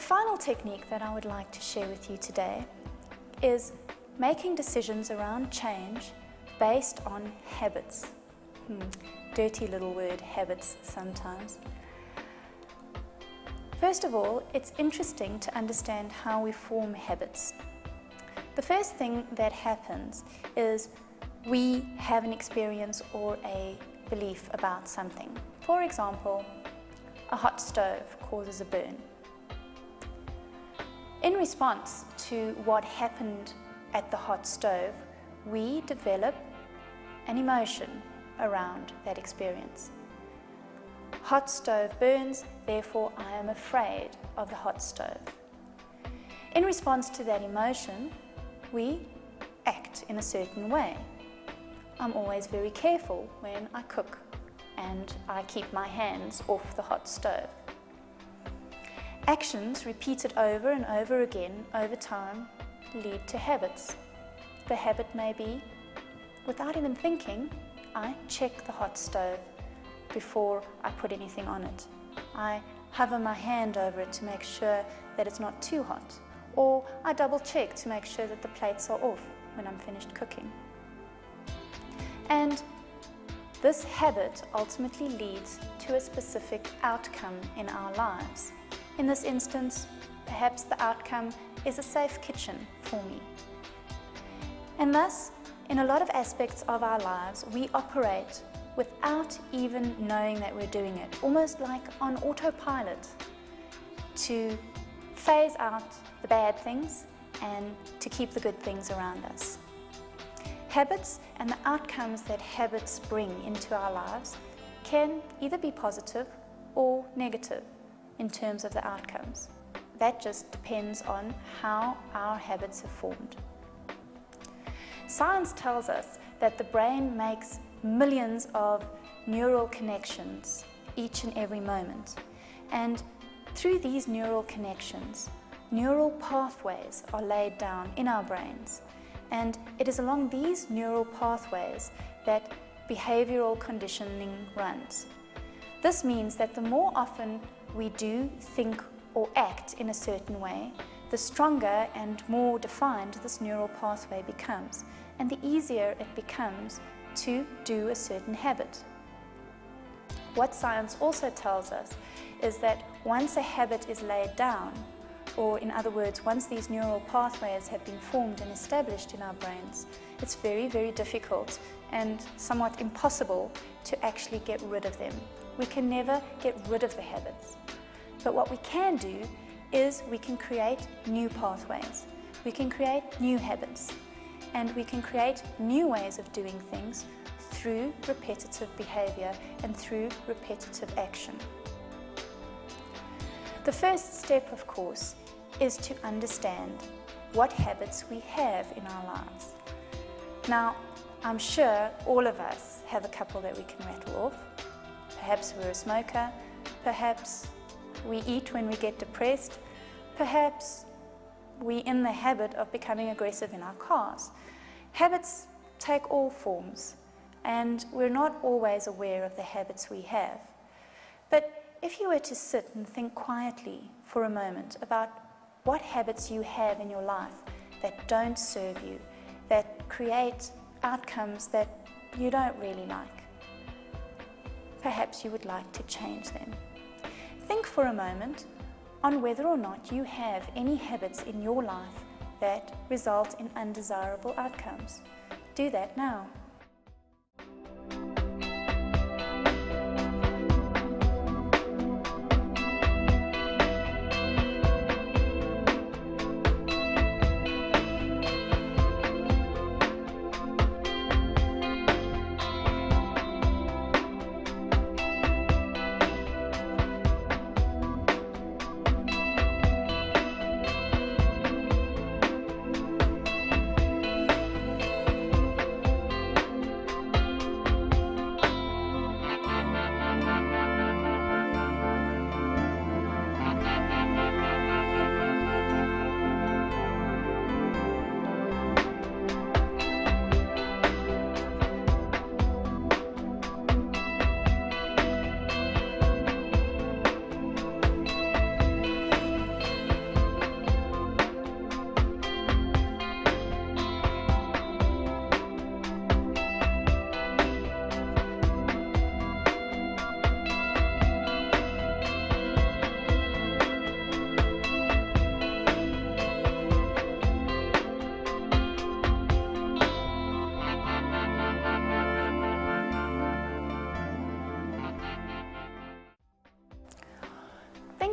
final technique that I would like to share with you today is making decisions around change based on habits. Dirty little word, habits, sometimes. First of all, it's interesting to understand how we form habits. The first thing that happens is we have an experience or a belief about something. For example, a hot stove causes a burn. In response to what happened at the hot stove, we develop an emotion around that experience. Hot stove burns, therefore I am afraid of the hot stove. In response to that emotion, we act in a certain way. I'm always very careful when I cook, and I keep my hands off the hot stove. Actions repeated over and over again over time lead to habits. The habit may be, without even thinking, I check the hot stove before I put anything on it. I hover my hand over it to make sure that it's not too hot, or I double check to make sure that the plates are off when I'm finished cooking. And this habit ultimately leads to a specific outcome in our lives. In this instance, perhaps the outcome is a safe kitchen for me. And thus, in a lot of aspects of our lives, we operate without even knowing that we're doing it, almost like on autopilot, to phase out the bad things and to keep the good things around us. Habits and the outcomes that habits bring into our lives can either be positive or negative in terms of the outcomes. That just depends on how our habits have formed. Science tells us that the brain makes millions of neural connections each and every moment. And through these neural connections, neural pathways are laid down in our brains. And it is along these neural pathways that behavioral conditioning runs. This means that the more often we do, think, or act in a certain way, the stronger and more defined this neural pathway becomes, and the easier it becomes to do a certain habit. What science also tells us is that once a habit is laid down, or in other words, once these neural pathways have been formed and established in our brains, it's very, very difficult and somewhat impossible to actually get rid of them. We can never get rid of the habits. But what we can do is we can create new pathways. We can create new habits. And we can create new ways of doing things through repetitive behavior and through repetitive action. The first step, of course, is to understand what habits we have in our lives. Now, I'm sure all of us have a couple that we can rattle off. Perhaps we're a smoker, perhaps we eat when we get depressed, perhaps we're in the habit of becoming aggressive in our cars. Habits take all forms, and we're not always aware of the habits we have. But if you were to sit and think quietly for a moment about what habits you have in your life that don't serve you, that create outcomes that you don't really like, perhaps you would like to change them. Think for a moment on whether or not you have any habits in your life that result in undesirable outcomes. Do that now.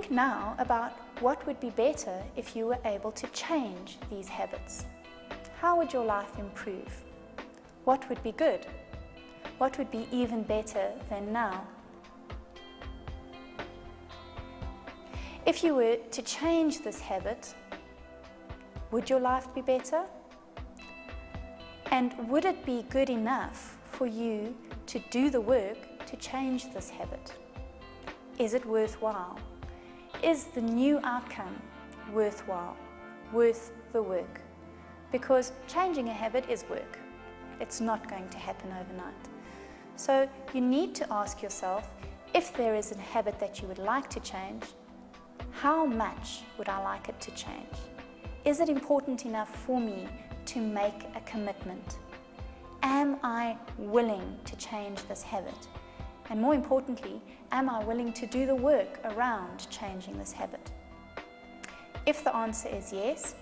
think now about what would be better if you were able to change these habits. How would your life improve? What would be good? What would be even better than now? If you were to change this habit, would your life be better? And would it be good enough for you to do the work to change this habit? Is it worthwhile? Is the new outcome worthwhile, worth the work? Because changing a habit is work. It's not going to happen overnight. So you need to ask yourself, if there is a habit that you would like to change, how much would I like it to change? Is it important enough for me to make a commitment? Am I willing to change this habit? And more importantly, am I willing to do the work around changing this habit? If the answer is yes,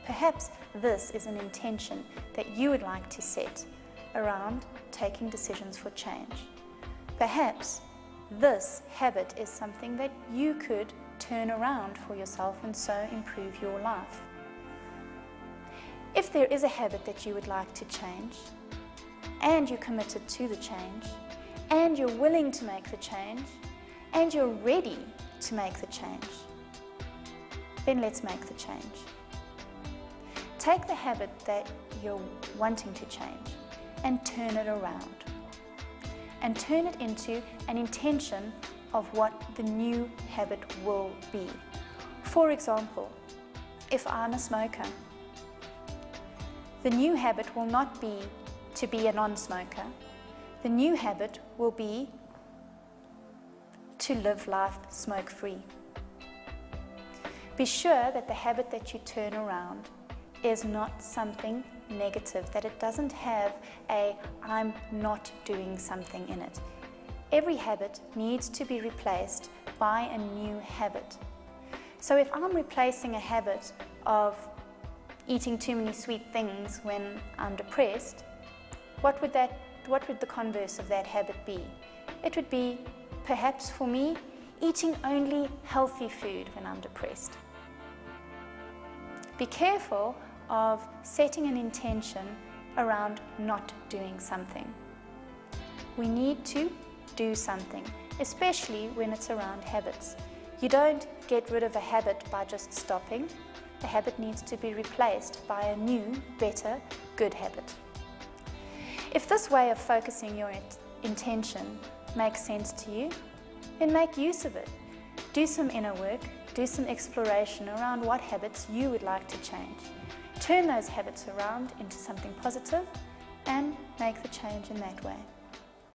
perhaps this is an intention that you would like to set around taking decisions for change. Perhaps this habit is something that you could turn around for yourself and so improve your life. If there is a habit that you would like to change, and you're committed to the change, and you're willing to make the change, and you're ready to make the change, then let's make the change. Take the habit that you're wanting to change and turn it around. And turn it into an intention of what the new habit will be. For example, if I'm a smoker, the new habit will not be to be a non-smoker. The new habit will be to live life smoke-free. Be sure that the habit that you turn around is not something negative, that it doesn't have a "I'm not doing something" in it. Every habit needs to be replaced by a new habit. So if I'm replacing a habit of eating too many sweet things when I'm depressed, what would the converse of that habit be? It would be, perhaps for me, eating only healthy food when I'm depressed. Be careful of setting an intention around not doing something. We need to do something, especially when it's around habits. You don't get rid of a habit by just stopping. The habit needs to be replaced by a new, better, good habit. If this way of focusing your intention makes sense to you, then make use of it. Do some inner work, do some exploration around what habits you would like to change. Turn those habits around into something positive and make the change in that way.